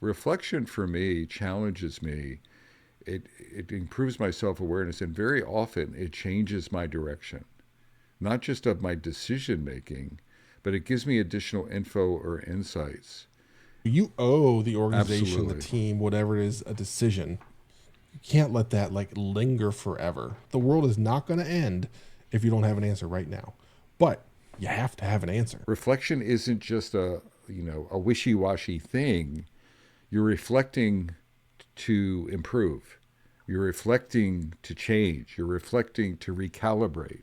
Reflection for me challenges me. It improves my self-awareness, and very often it changes my direction, not just of my decision making, but it gives me additional info or insights. You owe the organization, the Absolutely. team, whatever it is, a decision. You can't let that like linger forever. The world is not going to end if you don't have an answer right now. But you have to have an answer. Reflection isn't just a wishy-washy thing. You're reflecting to improve. You're reflecting to change. You're reflecting to recalibrate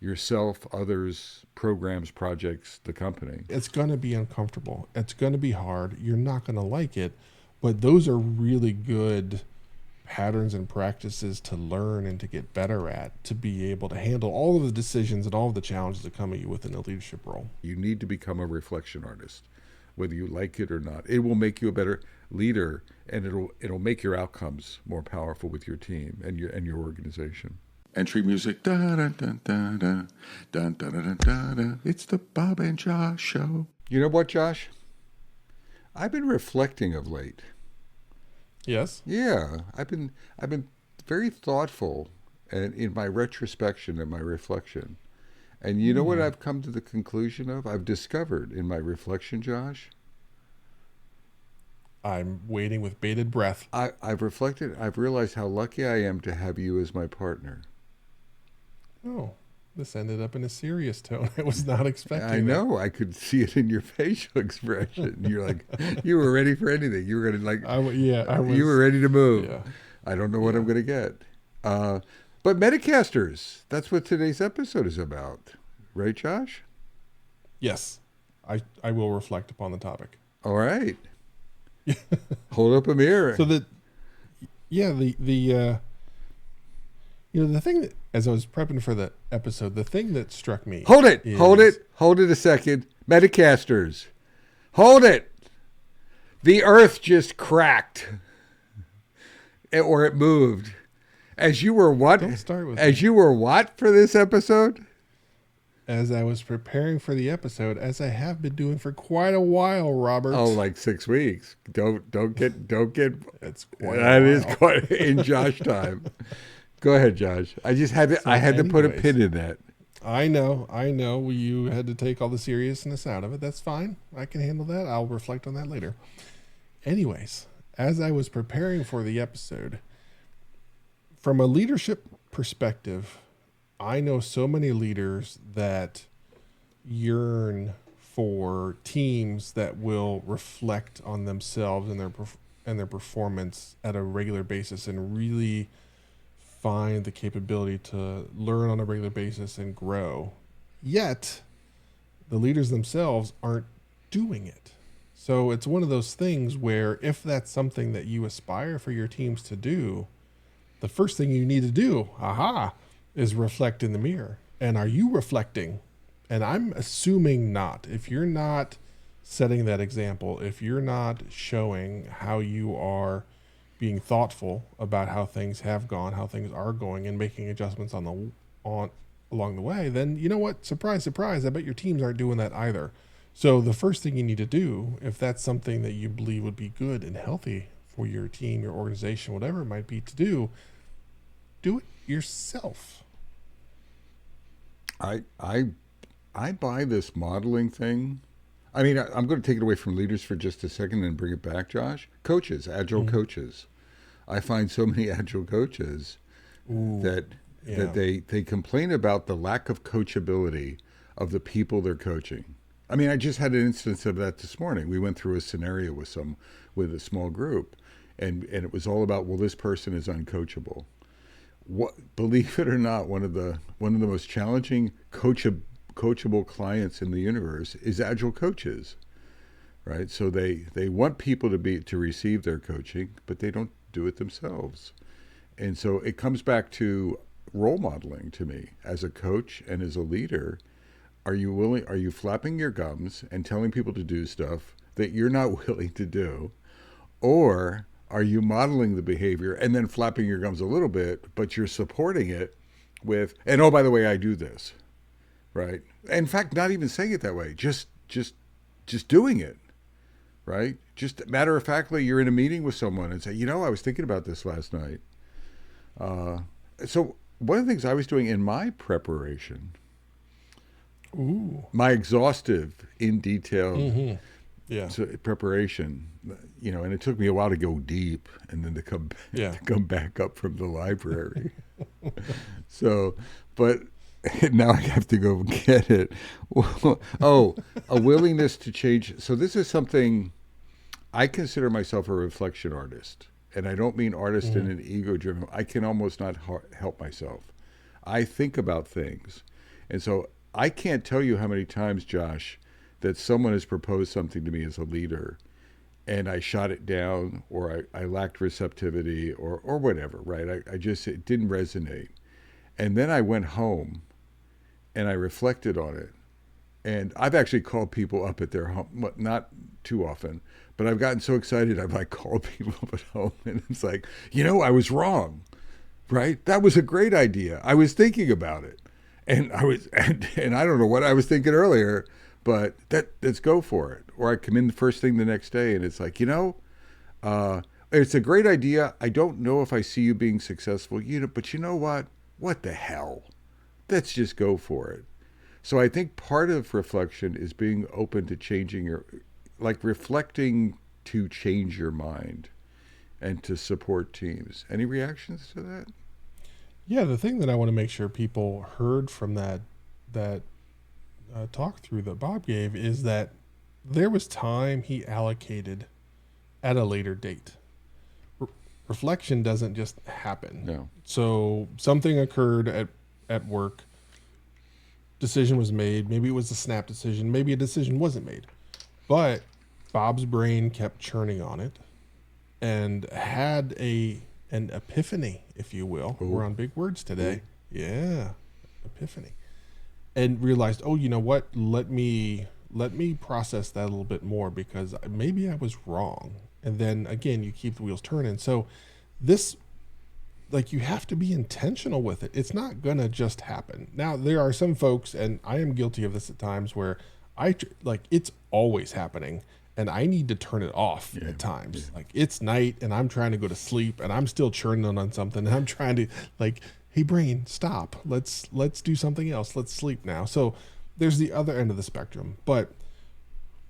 yourself, others, programs, projects, the company. It's going to be uncomfortable. It's going to be hard. You're not going to like it. But those are really good patterns and practices to learn and to get better at, to be able to handle all of the decisions and all of the challenges that come at you within a leadership role. You need to become a reflection artist, whether you like it or not. It will make you a better leader, and it'll make your outcomes more powerful with your team and your organization. Entry music. Da, da, da, da, da, da, da, da, da, da. It's the Bob and Josh Show. You know what, Josh? I've been reflecting of late. Yes. Yeah, I've been very thoughtful and in my retrospection and my reflection. And you know what I've come to the conclusion of? I've discovered in my reflection, Josh. I'm waiting with bated breath. I've reflected. I've realized how lucky I am to have you as my partner. Oh, this ended up in a serious tone. I was not expecting I know. I could see it in your facial expression. You're like, you were ready for anything. You were gonna like, I was. you were ready to move. Yeah. I don't know what I'm gonna get. But Metacasters, that's what today's episode is about, right, Josh? Yes. I will reflect upon the topic. All right. Hold up a mirror. So that, yeah, the the thing that, as I was prepping for the episode, the thing that struck me. Hold it a second. Metacasters. Hold it. The earth just cracked. Or it moved. As you were what? Don't start with As that. you were what for this episode? As I was preparing for the episode, as I have been doing for quite a while, Robert. Oh, like 6 weeks. Don't get. It's quite That a is while. quite in Josh time. Go ahead, Josh. I just had to. So I had to put a anyways. pin in that. I know. You had to take all the seriousness out of it. That's fine. I can handle that. I'll reflect on that later. Anyways, as I was preparing for the episode, from a leadership perspective, I know so many leaders that yearn for teams that will reflect on themselves and their performance at a regular basis and really find the capability to learn on a regular basis and grow. Yet, the leaders themselves aren't doing it. So it's one of those things where if that's something that you aspire for your teams to do, the first thing you need to do, is reflect in the mirror. And are you reflecting? And I'm assuming not. If you're not setting that example, if you're not showing how you are being thoughtful about how things have gone, how things are going, and making adjustments along the way, then you know what? Surprise, surprise. I bet your teams aren't doing that either. So the first thing you need to do, if that's something that you believe would be good and healthy for your team, your organization, whatever it might be to do it yourself. I buy this modeling thing. I mean, I'm going to take it away from leaders for just a second and bring it back, Josh. Coaches, agile coaches. I find so many agile coaches that they complain about the lack of coachability of the people they're coaching. I mean, I just had an instance of that this morning. We went through a scenario with a small group, and it was all about, well, this person is uncoachable. Believe it or not, one of the most challenging coachable clients in the universe is agile coaches, right? So they want people to receive their coaching, but they don't do it themselves. And so it comes back to role modeling to me as a coach and as a leader. Are you flapping your gums and telling people to do stuff that you're not willing to do? Or are you modeling the behavior and then flapping your gums a little bit, but you're supporting it with, and oh, by the way, I do this, right? In fact, not even saying it that way, just doing it, right? just matter of factly, you're in a meeting with someone and say, I was thinking about this last night. So one of the things I was doing in my preparation, Ooh. my exhaustive, in detail Mm-hmm. Yeah. preparation, and it took me a while to go deep and then to come Yeah. to come back up from the library. So, but now I have to go get it. Oh, a willingness to change. So this is something I consider myself a reflection artist. And I don't mean artist in an ego-driven. I can almost not help myself. I think about things. And so I can't tell you how many times, Josh, that someone has proposed something to me as a leader and I shot it down, or I lacked receptivity, or whatever, right? I just, it didn't resonate. And then I went home and I reflected on it. And I've actually called people up at their home, not too often, but I've gotten so excited I've like called people up at home and it's like, I was wrong, right? That was a great idea. I was thinking about it. And and I don't know what I was thinking earlier, but let's go for it. Or I come in the first thing the next day and it's like, it's a great idea. I don't know if I see you being successful, but you know what? What the hell? Let's just go for it. So I think part of reflection is being open to changing reflecting to change your mind and to support teams. Any reactions to that? Yeah, the thing that I want to make sure people heard from that talk through that Bob gave is that there was time he allocated at a later date. Reflection doesn't just happen. No. So something occurred at work. Decision was made. Maybe it was a snap decision. Maybe a decision wasn't made. But Bob's brain kept churning on it and had an epiphany, if you will. Ooh. We're on big words today. Ooh. Yeah, epiphany. And realized, oh, you know what? Let me process that a little bit more because maybe I was wrong. And then again, you keep the wheels turning. So this, you have to be intentional with it. It's not going to just happen. Now, there are some folks, and I am guilty of this at times, where it's always happening and I need to turn it off at times. Yeah. It's night and I'm trying to go to sleep and I'm still churning on something and I'm trying to hey brain, stop. Let's do something else. Let's sleep now. So there's the other end of the spectrum. But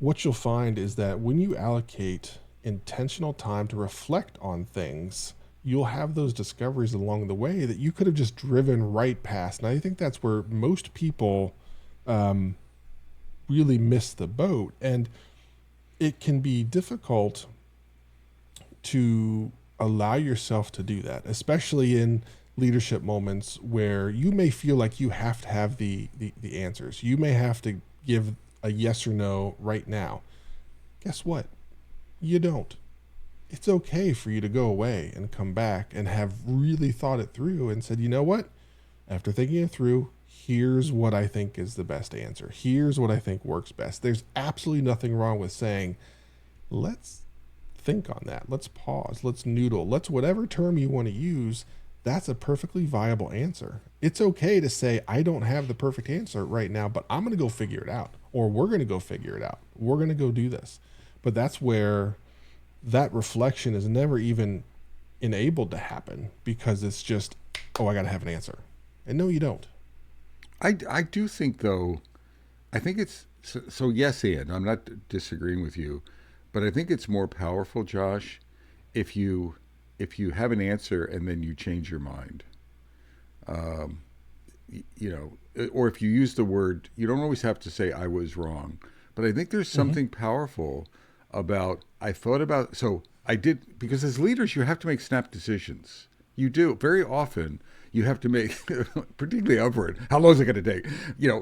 what you'll find is that when you allocate intentional time to reflect on things, you'll have those discoveries along the way that you could have just driven right past. And I think that's where most people really miss the boat. And it can be difficult to allow yourself to do that, especially in leadership moments where you may feel like you have to have the answers. You may have to give a yes or no right now. Guess what? You don't. It's okay for you to go away and come back and have really thought it through and said, you know what? After thinking it through, here's what I think is the best answer. Here's what I think works best. There's absolutely nothing wrong with saying, let's think on that. Let's pause. Let's noodle. Let's whatever term you want to use. That's a perfectly viable answer. It's okay to say, I don't have the perfect answer right now, but I'm going to go figure it out. Or we're going to go figure it out. We're going to go do this. But that's where that reflection is never even enabled to happen because it's just, oh, I got to have an answer. And no, you don't. I do think, though, I think it's, so yes, Ian, I'm not disagreeing with you, but I think it's more powerful, Josh, if you have an answer and then you change your mind. Or if you use the word, you don't always have to say I was wrong, but I think there's something powerful about, I thought about, so I did, because as leaders, you have to make snap decisions. You do. Very often, you have to make, particularly upward, how long is it going to take?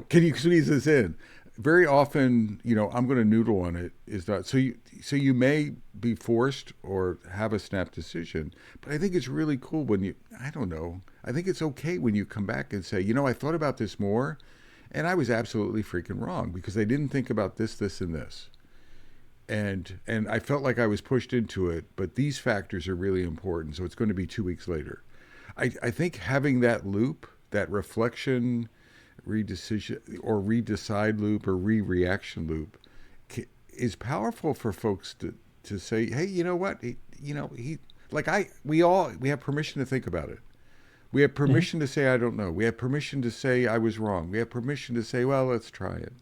Can you squeeze this in? Very often, I'm going to noodle on it. Is not so you may be forced or have a snap decision, but I think it's really cool when I don't know. I think it's okay when you come back and say, I thought about this more, and I was absolutely freaking wrong because I didn't think about this, this, and this. And I felt like I was pushed into it, but these factors are really important, so it's going to be 2 weeks later. I think having that loop, that reflection, redecision, or redecide loop, or re-reaction loop is powerful for folks to say, hey, you know what? We have permission to think about it. We have Hmm. permission to say, I don't know. We have permission to say I was wrong. We have permission to say, well, let's try it.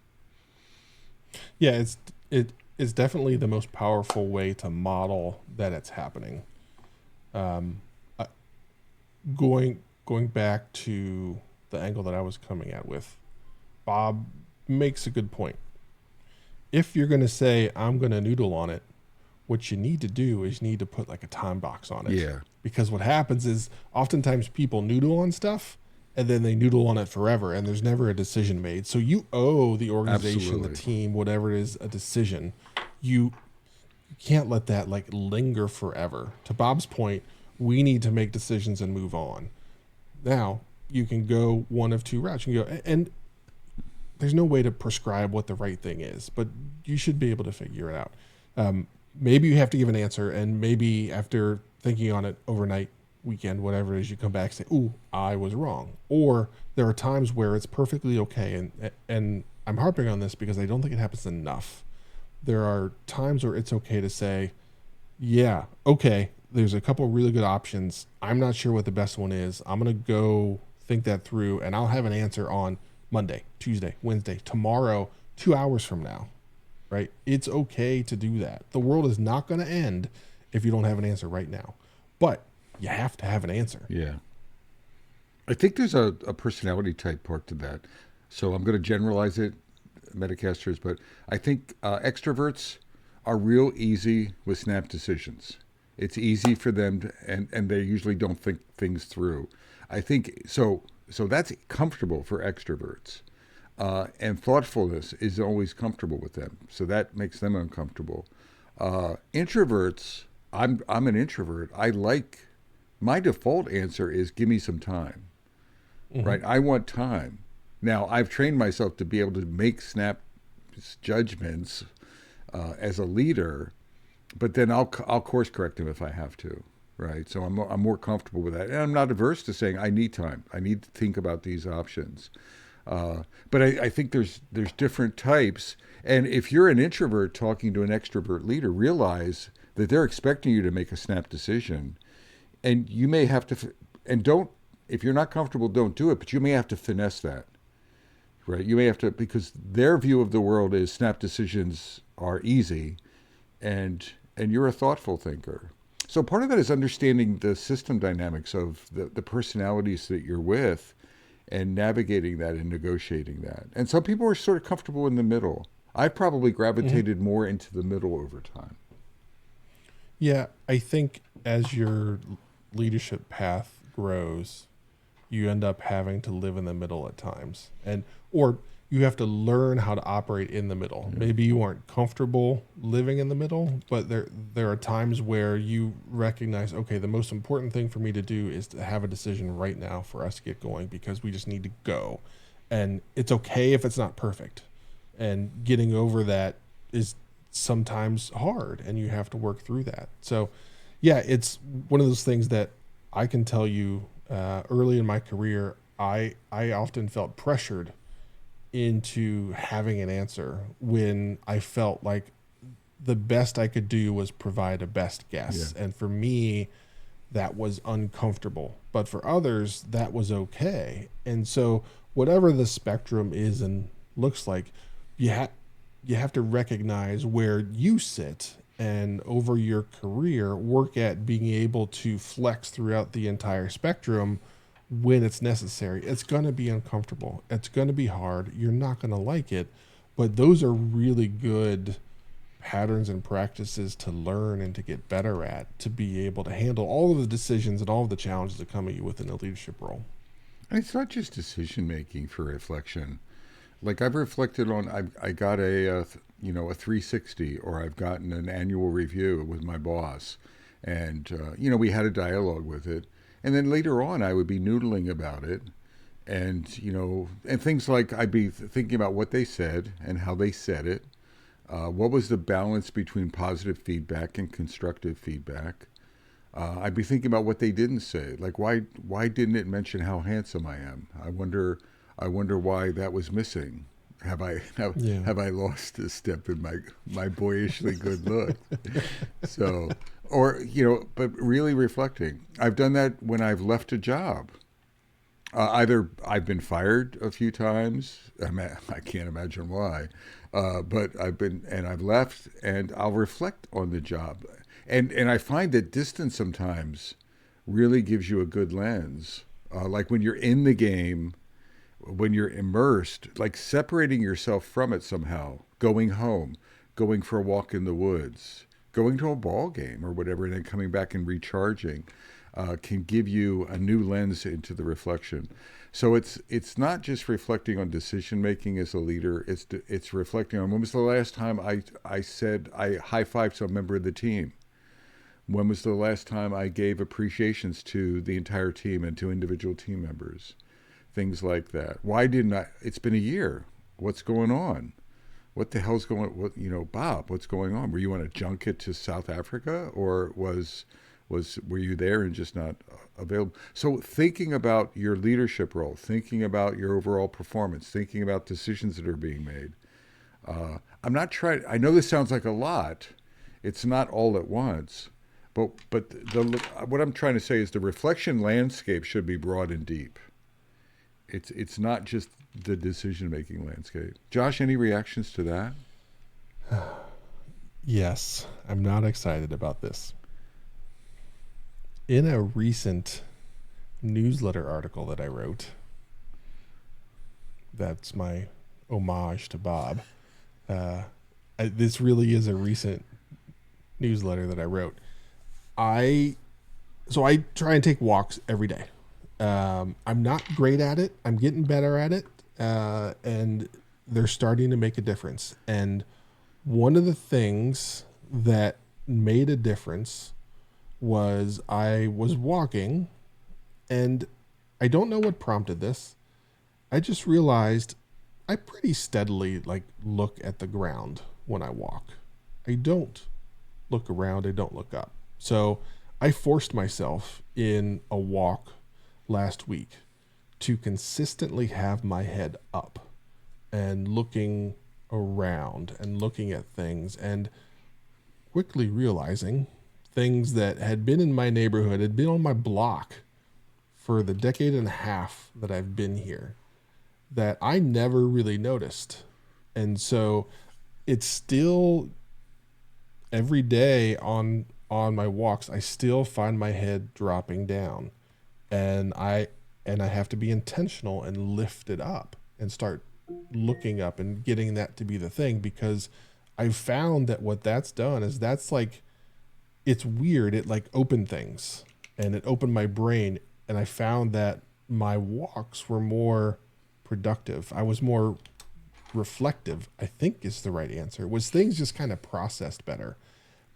Yeah, it is definitely the most powerful way to model that it's happening. Um, uh, going back to the angle that I was coming at with, Bob makes a good point. If you're going to say I'm going to noodle on it, what you need to do is you need to put like a time box on it. Yeah, Because what happens is oftentimes people noodle on stuff and then they noodle on it forever and there's never a decision made. So you owe the organization, the absolutely. team, whatever it is, a decision. You can't let that like linger forever. To Bob's point, we need to make decisions and move on. Now, you can go one of two routes. You can go, and there's no way to prescribe what the right thing is, but you should be able to figure it out. Maybe you have to give an answer, and maybe after thinking on it overnight, weekend, whatever it is, you come back and say, "Ooh, I was wrong." Or there are times where it's perfectly okay, and I'm harping on this because I don't think it happens enough. There are times where it's okay to say, "Yeah, okay, there's a couple really good options. I'm not sure what the best one is. I'm gonna go think that through, and I'll have an answer on Monday, Tuesday, Wednesday, tomorrow, 2 hours from now." Right? It's okay to do that. The world is not going to end if you don't have an answer right now, but you have to have an answer. Yeah. I think there's a personality type part to that. So I'm going to generalize it, Metacasters, but I think extroverts are real easy with snap decisions. It's easy for them to, and they usually don't think things through. I think so. So that's comfortable for extroverts. And thoughtfulness is always comfortable with them, so that makes them uncomfortable. Introverts, I'm an introvert. I like my default answer is give me some time, Hmm. right? I want time. Now I've trained myself to be able to make snap judgments as a leader, but then I'll course correct them if I have to, right? So I'm more comfortable with that, and I'm not averse to saying I need time. I need to think about these options. But I think there's different types, and if you're an introvert talking to an extrovert leader, realize that they're expecting you to make a snap decision, and you may have to, and don't if you're not comfortable, don't do it. But you may have to finesse that, right? You may have to because their view of the world is snap decisions are easy, and you're a thoughtful thinker. So part of that is understanding the system dynamics of the personalities that you're with and navigating that and negotiating that. And some people are sort of comfortable in the middle. I probably Hmm. gravitated more into the middle over time. Yeah, I think as your leadership path grows, you end up having to live in the middle at times, and or you have to learn how to operate in the middle. Yeah. Maybe you aren't comfortable living in the middle, but there are times where you recognize, okay, the most important thing for me to do is to have a decision right now for us to get going because we just need to go, and it's okay if it's not perfect, and getting over that is sometimes hard, and you have to work through that. So, yeah, it's one of those things that I can tell you early in my career, I often felt pressured into having an answer when I felt like the best I could do was provide a best Yeah. guess. And for me, that was uncomfortable. But for others, that was okay. And so, whatever the spectrum is and looks like, you, ha- you have to recognize where you sit and over your career work at being able to flex throughout the entire spectrum when it's necessary. It's going to be uncomfortable. It's going to be hard. You're not going to like it. But those are really good patterns and practices to learn and to get better at to be able to handle all of the decisions and all of the challenges that come at you within a leadership role. And it's not just decision making for reflection. Like I've reflected on, I got a 360, or I've gotten an annual review with my boss, and we had a dialogue with it, and then later on I would be noodling about it, and and things like I'd be thinking about what they said and how they said it. What was the balance between positive feedback and constructive feedback? I'd be thinking about what they didn't say, like why didn't it mention how handsome I am? I wonder why that was missing. Yeah. have I lost a step in my boyishly good look? So, or but really reflecting. I've done that when I've left a job. Either I've been fired a few times. I can't imagine why, but I've left, and I'll reflect on the job, and I find that distance sometimes really gives you a good lens. Like when you're in the game, when you're immersed, like separating yourself from it somehow, going home, going for a walk in the woods, going to a ball game or whatever, and then coming back and recharging, can give you a new lens into the reflection. So it's not just reflecting on decision making as a leader. It's reflecting on when was the last time I said I high fived some member of the team. When was the last time I gave appreciations to the entire team and to individual team members? Things like that. Why didn't I? It's been a year. What's going on? What the hell's going? Bob? What's going on? Were you on a junket to South Africa, or were you there and just not available? So thinking about your leadership role, thinking about your overall performance, thinking about decisions that are being made. I'm not trying. I know this sounds like a lot. It's not all at once, but what I'm trying to say is the reflection landscape should be broad and deep. It's not just the decision-making landscape. Josh, any reactions to that? Yes, I'm not excited about this. In a recent newsletter article that I wrote, that's my homage to Bob. This really is a recent newsletter that I wrote. I try and take walks every day. I'm not great at it. I'm getting better at it. And they're starting to make a difference. And one of the things that made a difference was I was walking, and I don't know what prompted this. I just realized I pretty steadily look at the ground when I walk. I don't look around. I don't look up. So I forced myself in a walk last week to consistently have my head up and looking around and looking at things, and quickly realizing things that had been in my neighborhood, had been on my block for the decade and a half that I've been here, that I never really noticed. And so it's still every day on my walks, I still find my head dropping down. And I have to be intentional and lift it up and start looking up and getting that to be the thing, because I've found that what that's done is it's weird. It opened things, and it opened my brain. And I found that my walks were more productive. I was more reflective, I think is the right answer. Was things just kind of processed better.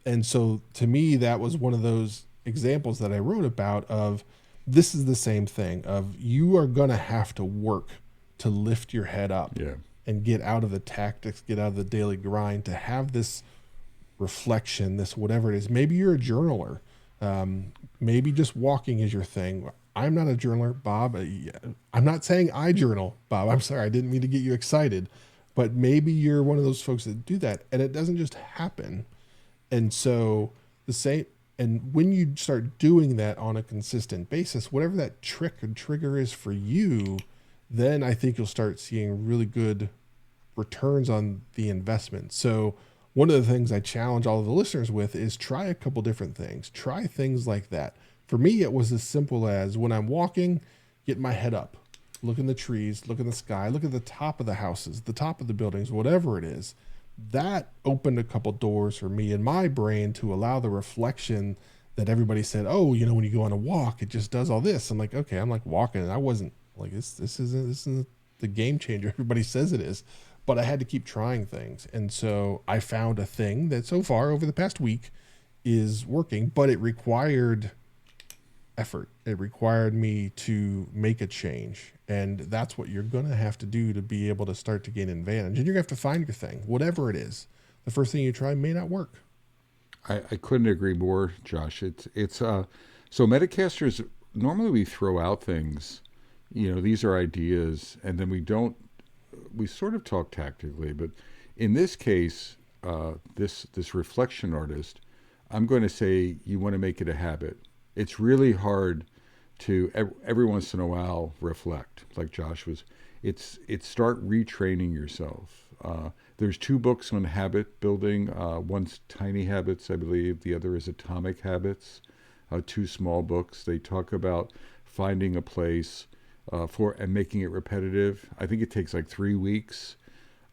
And so to me, that was one of those examples that I wrote about of, this is the same thing of, you are going to have to work to lift your head up and get out of the tactics, get out of the daily grind, to have this reflection, this whatever it is. Maybe you're a journaler. Maybe just walking is your thing. I'm not a journaler, Bob. I'm not saying I journal, Bob. I'm sorry. I didn't mean to get you excited, but maybe you're one of those folks that do that, and it doesn't just happen. And so and when you start doing that on a consistent basis, whatever that trick or trigger is for you, then I think you'll start seeing really good returns on the investment. So one of the things I challenge all of the listeners with is try a couple different things. Try things like that. For me, it was as simple as, when I'm walking, get my head up, look in the trees, look in the sky, look at the top of the houses, the top of the buildings, whatever it is. That opened a couple doors for me in my brain to allow the reflection that everybody said, oh, when you go on a walk, it just does all this. I'm like, okay, I'm walking, and I wasn't this isn't the game changer everybody says it is. But I had to keep trying things. And so I found a thing that so far over the past week is working, but it required effort. It required me to make a change. And that's what you're going to have to do to be able to start to gain advantage. And you're going to have to find your thing, whatever it is. The first thing you try may not work. I couldn't agree more, Josh. So Metacasters, normally we throw out things, these are ideas, and then we don't we sort of talk tactically, but in this case, this reflection artist, I'm going to say you want to make it a habit. It's really hard to every once in a while reflect, like Josh was. It's start retraining yourself. There's two books on habit building. One's Tiny Habits, I believe. The other is Atomic Habits. Two small books. They talk about finding a place for and making it repetitive. I think it takes like 3 weeks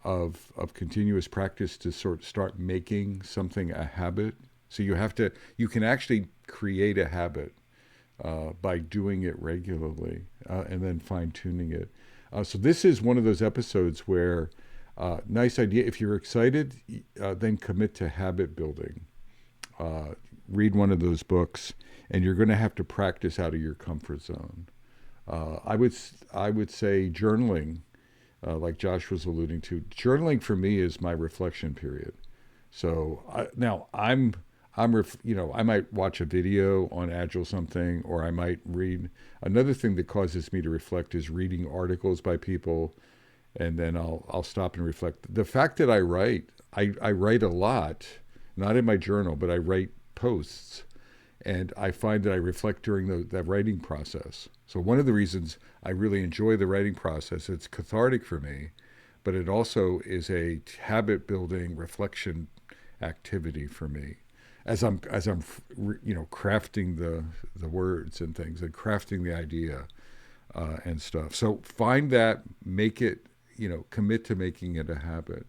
of continuous practice to start making something a habit. So you can actually create a habit by doing it regularly and then fine tuning it. So this is one of those episodes where, nice idea. If you're excited, then commit to habit building. Read one of those books, and you're going to have to practice out of your comfort zone. I would say journaling, like Josh was alluding to. Journaling for me is my reflection period. So I might watch a video on Agile something, or I might read. Another thing that causes me to reflect is reading articles by people, and then I'll stop and reflect. The fact that I write a lot, not in my journal, but I write posts, and I find that I reflect during that writing process. So one of the reasons I really enjoy the writing process, it's cathartic for me, but it also is a habit building reflection activity for me. As I'm crafting the words and things and crafting the idea and stuff. So find that, make it, commit to making it a habit.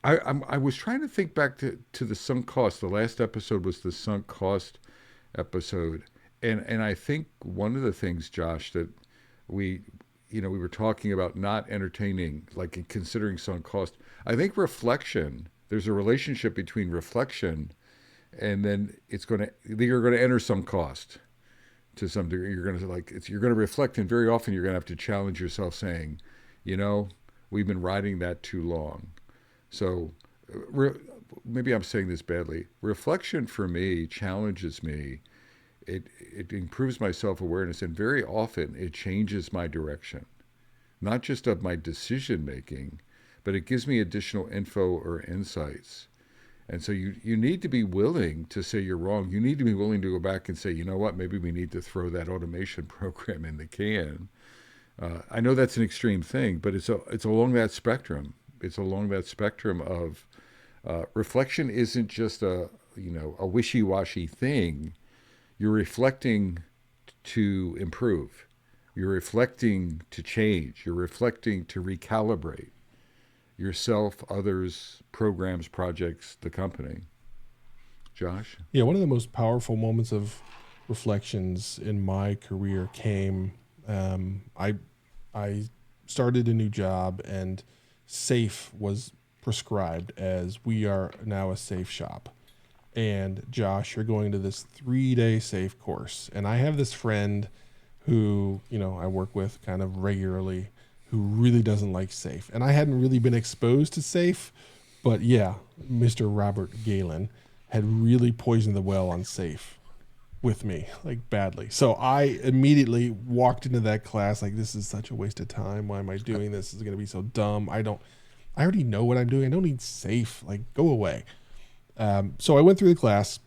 I was trying to think back to the sunk cost. The last episode was the sunk cost episode, and I think one of the things, Josh, that we were talking about not entertaining, like in considering sunk cost. I think reflection. There's a relationship between reflection, and then you're going to enter some cost to some degree. You're going to reflect, and very often you're going to have to challenge yourself, saying, we've been riding that too long. So maybe I'm saying this badly. Reflection for me challenges me. It improves my self-awareness, and very often it changes my direction, not just of my decision making, but it gives me additional info or insights. And so you need to be willing to say you're wrong. You need to be willing to go back and say, you know what, maybe we need to throw that automation program in the can. I know that's an extreme thing, but it's along that spectrum. It's along that spectrum of reflection isn't just a wishy-washy thing. You're reflecting to improve. You're reflecting to change. You're reflecting to recalibrate yourself, others, programs, projects, the company. Josh? Yeah, one of the most powerful moments of reflections in my career came, I started a new job, and SAFE was prescribed as we are now a SAFE shop. And Josh, you're going to this 3-day SAFE course. And I have this friend who, I work with kind of regularly, who really doesn't like SAFE. And I hadn't really been exposed to SAFE, but yeah, Mr. Robert Galen had really poisoned the well on SAFE with me, like badly. So I immediately walked into that class like, this is such a waste of time. Why am I doing this? This is going to be so dumb. I already know what I'm doing. I don't need SAFE. Like, go away. So I went through the class,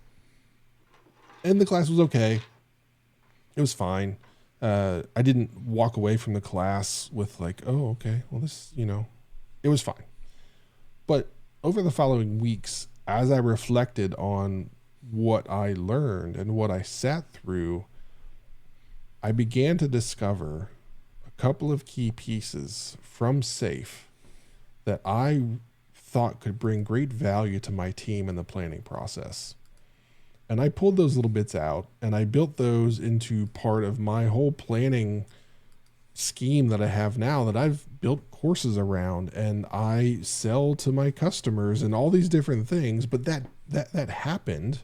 and the class was okay. It was fine. I didn't walk away from the class with like, oh, okay, well, this, it was fine. But over the following weeks, as I reflected on what I learned and what I sat through, I began to discover a couple of key pieces from SAFE that I thought could bring great value to my team in the planning process. And I pulled those little bits out, and I built those into part of my whole planning scheme that I have now, that I've built courses around, and I sell to my customers and all these different things. But that happened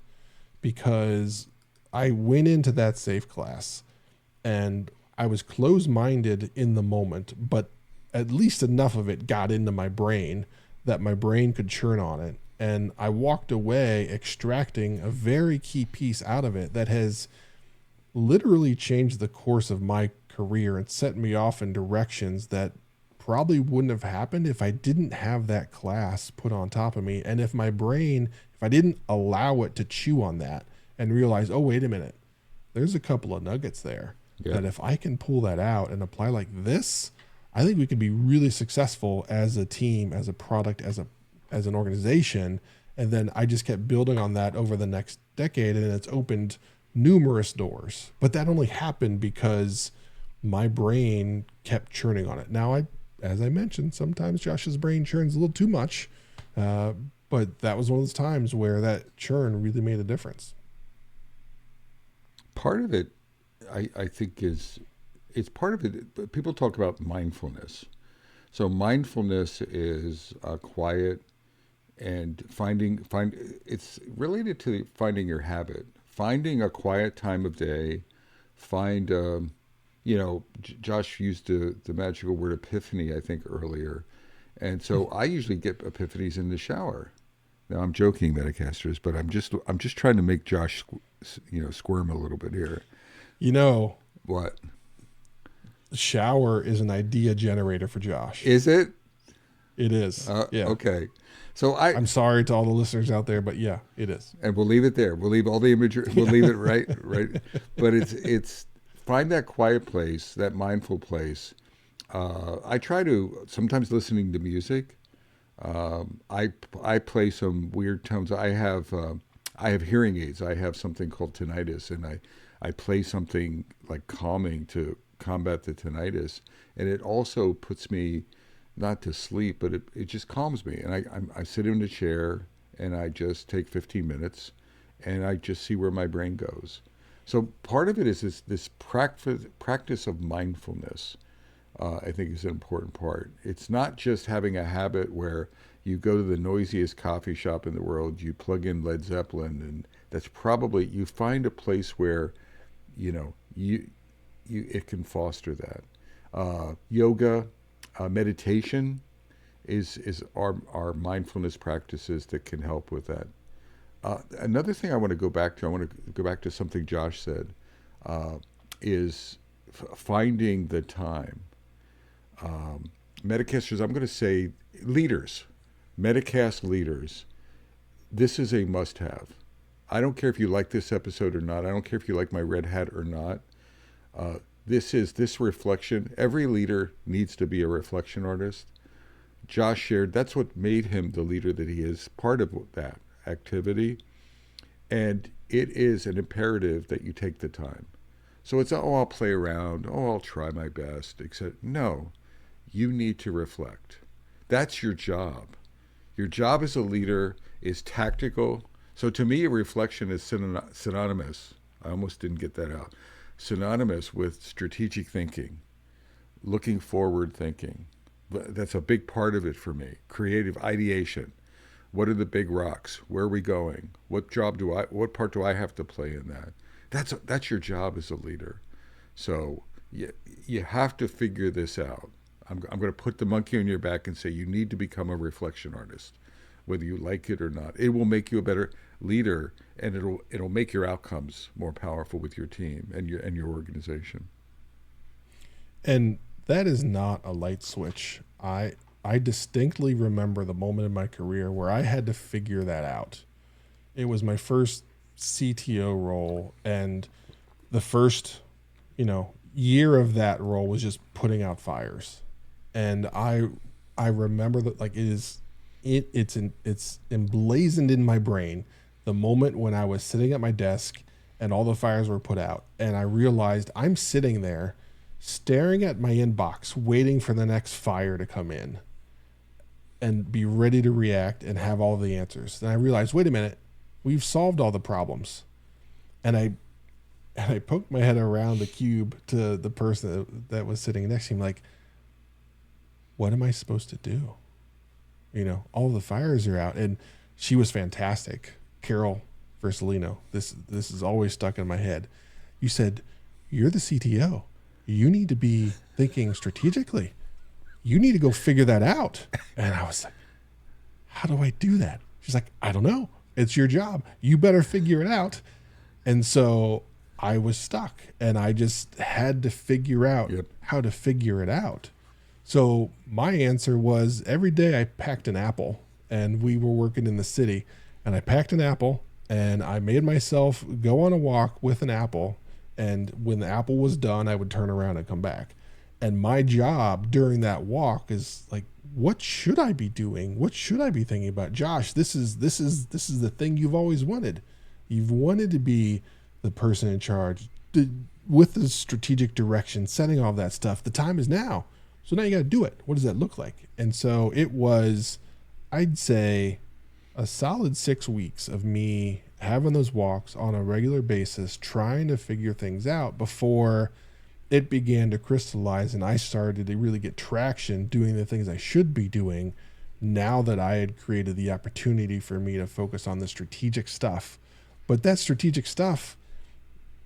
because I went into that SAFE class, and I was closed-minded in the moment, but at least enough of it got into my brain that my brain could churn on it. And I walked away extracting a very key piece out of it that has literally changed the course of my career and set me off in directions that probably wouldn't have happened if I didn't have that class put on top of me. And if my brain, if I didn't allow it to chew on that and realize, oh, wait a minute, there's a couple of nuggets there that if I can pull that out and apply like this, I think we can be really successful as a team, as a product, as an organization. And then I just kept building on that over the next decade, and it's opened numerous doors. But that only happened because my brain kept churning on it. Now, as I mentioned, sometimes Josh's brain churns a little too much, but that was one of those times where that churn really made a difference. Part of it, I think, it's part of it. People talk about mindfulness. So mindfulness is quiet and it's related to finding your habit, finding a quiet time of day, find, Josh used the magical word epiphany, I think, earlier. And so I usually get epiphanies in the shower. Now I'm joking, Metacasters, but I'm just trying to make Josh, squirm a little bit here. What? Shower is an idea generator for Josh. Is it? It is. Yeah. Okay. So I'm sorry to all the listeners out there, but yeah, it is. And we'll leave it there. We'll leave all the imagery. We'll leave it right. But it's find that quiet place, that mindful place. I try to sometimes listening to music. I play some weird tones. I have hearing aids. I have something called tinnitus, and I play something like calming to combat the tinnitus, and it also puts me not to sleep, but it just calms me. And I sit in a chair and I just take 15 minutes and I just see where my brain goes. So part of it is this practice of mindfulness, I think is an important part. It's not just having a habit where you go to the noisiest coffee shop in the world, you plug in Led Zeppelin, and that's probably, you find a place where, it can foster that. Yoga, meditation is our mindfulness practices that can help with that. Another thing I want to go back to something Josh said, is finding the time. Metacasters, I'm going to say leaders, Metacast leaders, this is a must-have. I don't care if you like this episode or not. I don't care if you like my red hat or not. This reflection. Every leader needs to be a reflection artist. Josh shared that's what made him the leader that he is, part of that activity. And it is an imperative that you take the time. So it's, I'll play around, I'll try my best, except no, you need to reflect. That's your job. Your job as a leader is tactical. So to me, a reflection is synonymous. I almost didn't get that out. Synonymous with strategic thinking, looking forward thinking. That's a big part of it for me. Creative ideation. What are the big rocks? Where are we going? What part do I have to play in that? That's your job as a leader. So you have to figure this out. I'm going to put the monkey on your back and say you need to become a reflection artist, whether you like it or not. It will make you a better leader, and it'll make your outcomes more powerful with your team and your organization. And that is not a light switch. I distinctly remember the moment in my career where I had to figure that out. It was my first CTO role, and the first, year of that role was just putting out fires. And I remember that, like, it's emblazoned in my brain the moment when I was sitting at my desk and all the fires were put out, and I realized I'm sitting there staring at my inbox waiting for the next fire to come in and be ready to react and have all the answers. Then I realized, wait a minute, we've solved all the problems. And I poked my head around the cube to the person that was sitting next to him, like, what am I supposed to do? All the fires are out. And she was fantastic. Carol Versalino. This is always stuck in my head. You said, you're the CTO. You need to be thinking strategically. You need to go figure that out. And I was like, how do I do that? She's like, I don't know. It's your job. You better figure it out. And so I was stuck, and I just had to figure out how to figure it out. So my answer was every day I packed an apple, and we were working in the city, and I packed an apple and I made myself go on a walk with an apple. And when the apple was done, I would turn around and come back. And my job during that walk is like, what should I be doing? What should I be thinking about? Josh, this is the thing you've always wanted. You've wanted to be the person in charge with the strategic direction, setting all of that stuff. The time is now. So now you got to do it. What does that look like? And so it was, I'd say, a solid 6 weeks of me having those walks on a regular basis, trying to figure things out before it began to crystallize and I started to really get traction doing the things I should be doing now that I had created the opportunity for me to focus on the strategic stuff. But that strategic stuff,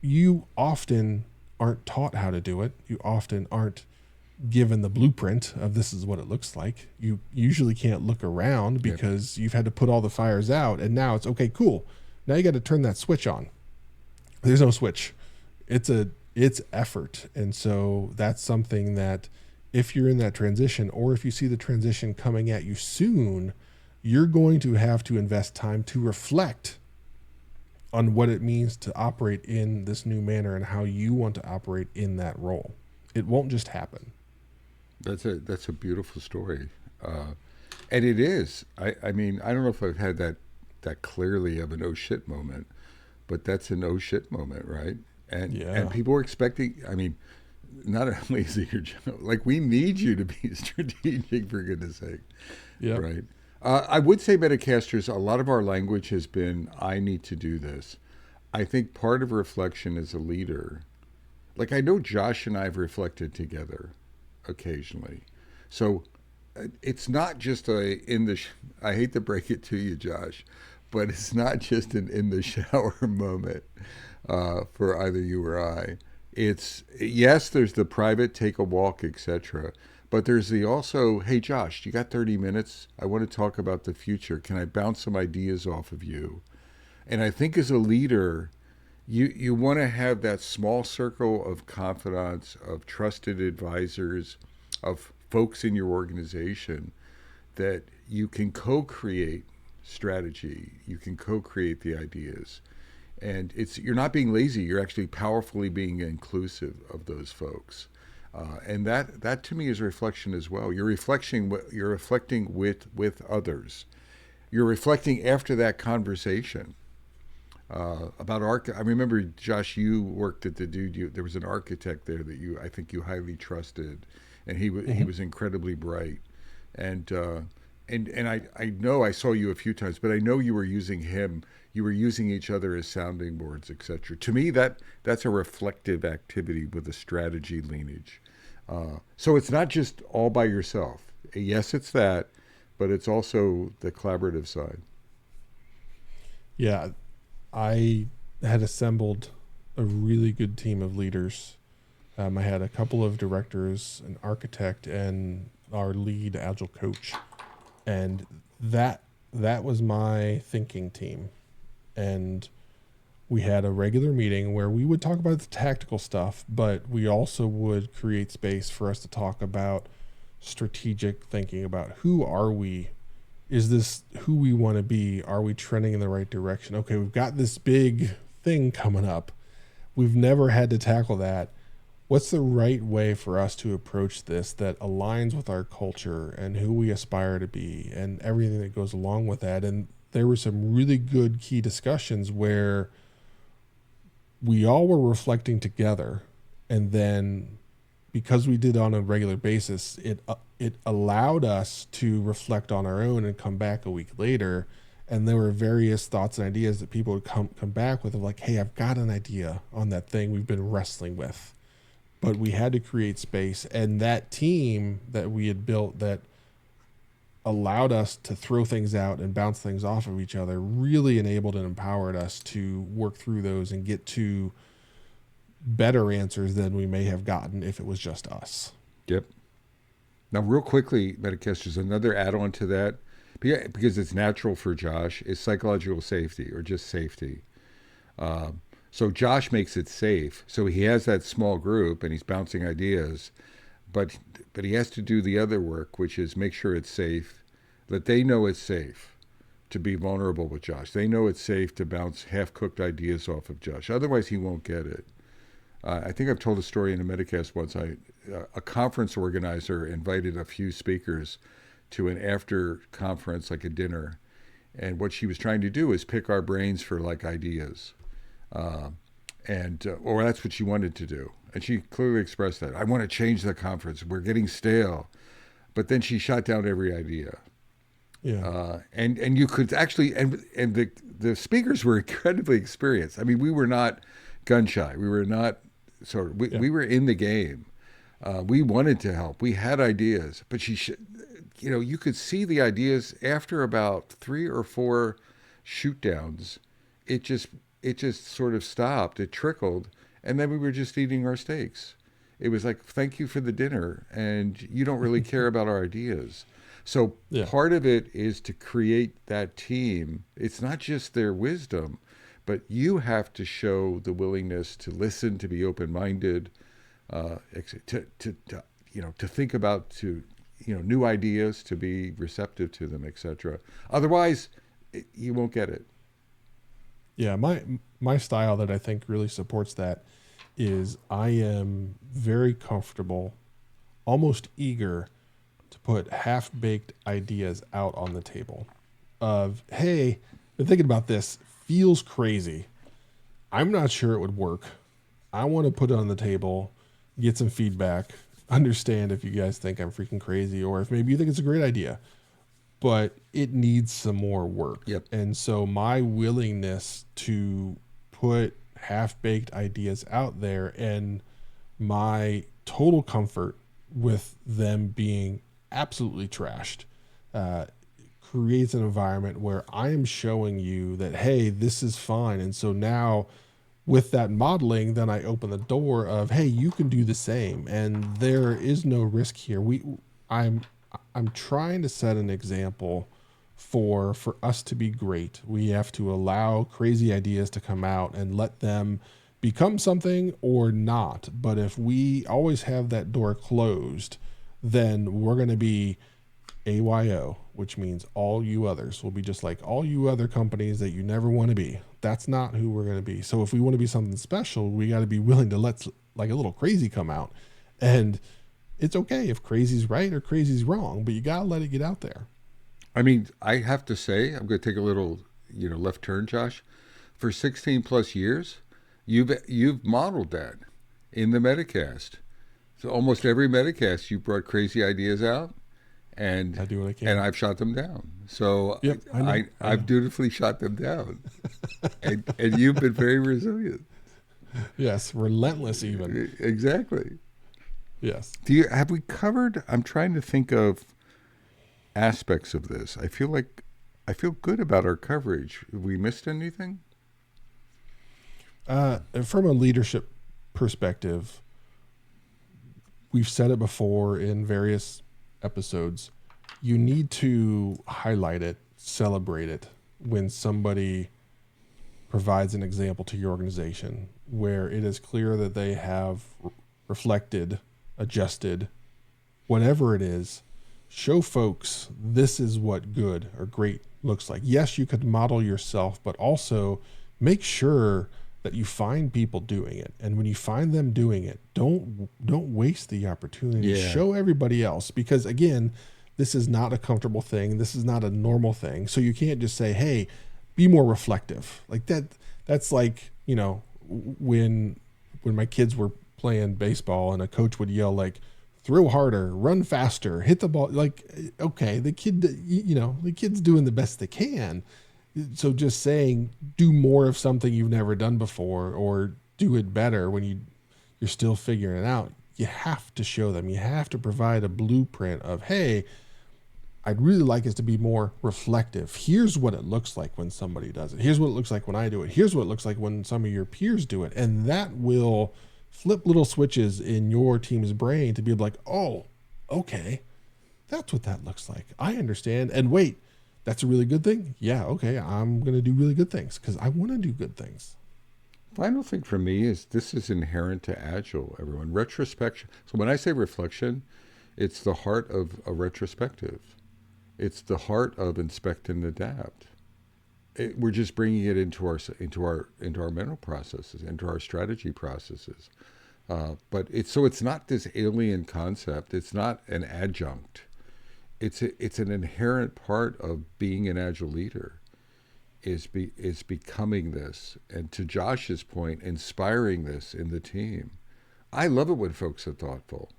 you often aren't taught how to do it. You often aren't given the blueprint of this is what it looks like. You usually can't look around because you've had to put all the fires out, and now it's okay, cool. Now you got to turn that switch on. There's no switch. It's effort. And so that's something that if you're in that transition, or if you see the transition coming at you soon, you're going to have to invest time to reflect on what it means to operate in this new manner and how you want to operate in that role. It won't just happen. That's a beautiful story, and it is. I mean, I don't know if I've had that clearly of an oh shit moment, but that's an oh shit moment, right? And people are expecting. I mean, not only is it your job, like we need you to be strategic, for goodness sake, right? I would say, Metacasters, a lot of our language has been, I need to do this. I think part of reflection as a leader, like I know Josh and I have reflected together occasionally. So it's not just I hate to break it to you, Josh, but it's not just an in the shower moment for either you or I. It's, yes, there's the private take a walk, etc. But there's the also, hey, Josh, you got 30 minutes? I want to talk about the future. Can I bounce some ideas off of you? And I think as a leader, you want to have that small circle of confidants, of trusted advisors, of folks in your organization that you can co-create strategy, you can co-create the ideas. And you're not being lazy, you're actually powerfully being inclusive of those folks. And that to me is a reflection as well. You're reflecting with others. You're reflecting after that conversation. About I remember, Josh, you worked at the dude. There was an architect there that I think you highly trusted, and he was incredibly bright, and I know I saw you a few times, but I know you were using him. You were using each other as sounding boards, etc. To me, that's a reflective activity with a strategy lineage. So it's not just all by yourself. Yes, it's that, but it's also the collaborative side. Yeah. I had assembled a really good team of leaders. I had a couple of directors, an architect, and our lead agile coach, and that was my thinking team. And we had a regular meeting where we would talk about the tactical stuff, but we also would create space for us to talk about strategic thinking about who are we. Is this who we want to be? Are we trending in the right direction? Okay, we've got this big thing coming up. We've never had to tackle that. What's the right way for us to approach this that aligns with our culture and who we aspire to be and everything that goes along with that? And there were some really good key discussions where we all were reflecting together, and then because we did it on a regular basis, it allowed us to reflect on our own and come back a week later. And there were various thoughts and ideas that people would come back with of like, hey, I've got an idea on that thing we've been wrestling with. But we had to create space. And that team that we had built that allowed us to throw things out and bounce things off of each other really enabled and empowered us to work through those and get to better answers than we may have gotten if it was just us. Yep. Now, real quickly, Metacasters, another add-on to that, because it's natural for Josh, is psychological safety or just safety. So Josh makes it safe. So he has that small group and he's bouncing ideas. but he has to do the other work, which is make sure it's safe, that they know it's safe to be vulnerable with Josh. They know it's safe to bounce half-cooked ideas off of Josh. Otherwise, he won't get it. I think I've told a story in a Metacast once. A conference organizer invited a few speakers to an after conference, like a dinner, and what she was trying to do is pick our brains for like ideas, or that's what she wanted to do. And she clearly expressed that. I want to change the conference. We're getting stale. But then she shot down every idea. Yeah. And you could actually, and the speakers were incredibly experienced. I mean, we were not gun shy. We were not we were in the game. We wanted to help. We had ideas, but you could see the ideas after about 3 or 4 shoot downs. It just sort of stopped. It trickled, and then we were just eating our steaks. It was like, thank you for the dinner, and you don't really care about our ideas. So part of it is to create that team. It's not just their wisdom, but you have to show the willingness to listen, to be open-minded, to think about new ideas, to be receptive to them, etc. Otherwise, you won't get it. Yeah, my style that I think really supports that is I am very comfortable, almost eager to put half-baked ideas out on the table of, hey, been thinking about this, feels crazy. I'm not sure it would work. I want to put it on the table, get some feedback, understand if you guys think I'm freaking crazy or if maybe you think it's a great idea, but it needs some more work. Yep. And so my willingness to put half-baked ideas out there and my total comfort with them being absolutely trashed creates an environment where I am showing you that, hey, this is fine. And so now with that modeling, then I open the door of, hey, you can do the same. And there is no risk here. I'm trying to set an example for us to be great. We have to allow crazy ideas to come out and let them become something or not. But if we always have that door closed, then we're going to be AYO, which means all you others will be just like all you other companies that you never want to be. That's not who we're going to be. So if we want to be something special, we got to be willing to let like a little crazy come out. And it's okay if crazy's right or crazy's wrong, but you got to let it get out there. I mean, I have to say, I'm going to take a little, left turn, Josh. For 16 plus years, you've modeled that in the Metacast. So almost every Metacast, you brought crazy ideas out, and I do what I can, and I've shot them down. So yep, I've dutifully shot them down, and you've been very resilient. Yes, relentless even. Exactly. Yes. Have we covered? I'm trying to think of aspects of this. I feel good about our coverage. Have we missed anything? From a leadership perspective, we've said it before in various episodes. You need to highlight it, celebrate it when somebody provides an example to your organization where it is clear that they have reflected, adjusted, whatever it is. Show folks this is what good or great looks like. Yes, you could model yourself, but also make sure that you find people doing it. And when you find them doing it, don't waste the opportunity to show everybody else, because again, this is not a comfortable thing. This is not a normal thing. So you can't just say, hey, be more reflective. Like that's like, when my kids were playing baseball and a coach would yell like, throw harder, run faster, hit the ball. Like, okay, the kid's doing the best they can. So just saying, do more of something you've never done before, or do it better when you're still figuring it out. You have to show them. You have to provide a blueprint of, hey, I'd really like us to be more reflective. Here's what it looks like when somebody does it. Here's what it looks like when I do it. Here's what it looks like when some of your peers do it. And that will flip little switches in your team's brain to be like, oh, okay, that's what that looks like. I understand. And wait, that's a really good thing? Yeah, okay, I'm going to do really good things because I want to do good things. Final thing for me is this is inherent to Agile, everyone. Retrospection. So when I say reflection, it's the heart of a retrospective. It's the heart of inspect and adapt. We're just bringing it into our mental processes, into our strategy processes. But it's not this alien concept. It's not an adjunct. It's an inherent part of being an Agile leader. Is becoming this, and to Josh's point, inspiring this in the team. I love it when folks are thoughtful.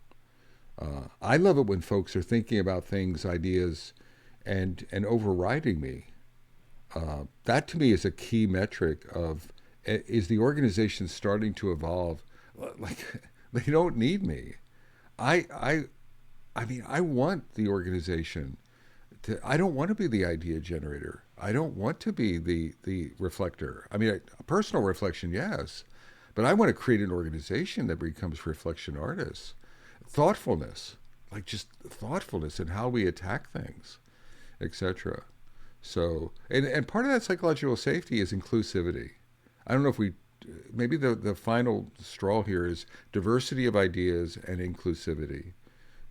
I love it when folks are thinking about things, ideas, and overriding me. That to me is a key metric of, is the organization starting to evolve? Like, they don't need me. I mean, I want the organization to, I don't want to be the idea generator. I don't want to be the reflector. I mean, a personal reflection, yes, but I want to create an organization that becomes reflection artists. Thoughtfulness, like just thoughtfulness in how we attack things, etc. So, and part of that psychological safety is inclusivity. I don't know if maybe the final straw here is diversity of ideas and inclusivity.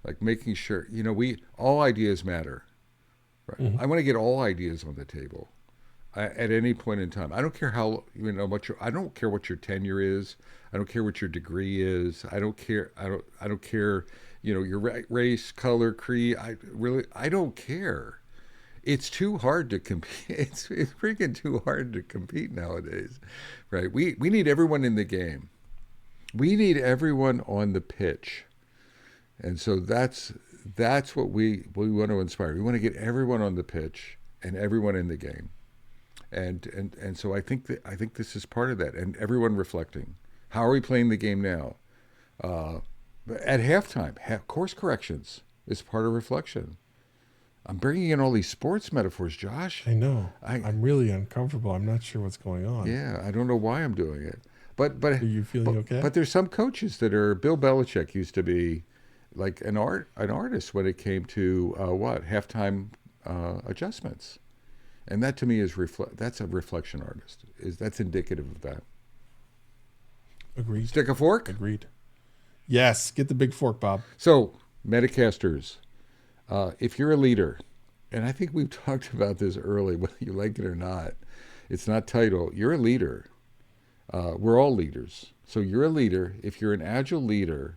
Like making sure, all ideas matter. Right. Mm-hmm. I want to get all ideas on the table at any point in time. I don't care how I don't care what your tenure is. I don't care what your degree is. I don't care. I don't care. Your race, color, creed. I don't care. It's too hard to compete. It's freaking too hard to compete nowadays, right? We need everyone in the game. We need everyone on the pitch, and so that's what we want to inspire. We want to get everyone on the pitch and everyone in the game, and so I think this is part of that. And everyone reflecting, how are we playing the game now? At halftime, course corrections is part of reflection. I'm bringing in all these sports metaphors, Josh. I know. I'm really uncomfortable. I'm not sure what's going on. Yeah, I don't know why I'm doing it, but are you feeling okay? But there's some coaches that are. Bill Belichick used to be like an artist when it came to halftime adjustments, and that to me is that's a reflection artist. That's indicative of that. Agreed. Stick a fork. Agreed. Yes, get the big fork, Bob. So, Metacasters, if you're a leader, and I think we've talked about this early, whether you like it or not, it's not title. You're a leader. We're all leaders. So you're a leader. If you're an Agile leader,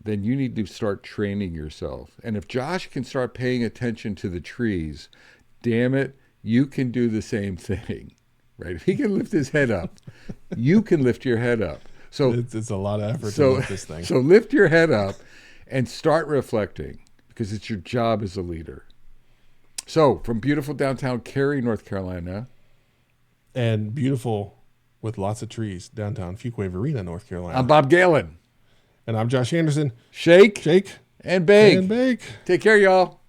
then you need to start training yourself. And if Josh can start paying attention to the trees, damn it, you can do the same thing, right? If he can lift his head up, you can lift your head up. So it's a lot of effort to lift this thing. So lift your head up and start reflecting, because it's your job as a leader. So from beautiful downtown Cary, North Carolina. And beautiful with lots of trees, downtown Fuquay-Varina, North Carolina. I'm Bob Galen. And I'm Josh Anderson. Shake and bake. And bake. Take care, y'all.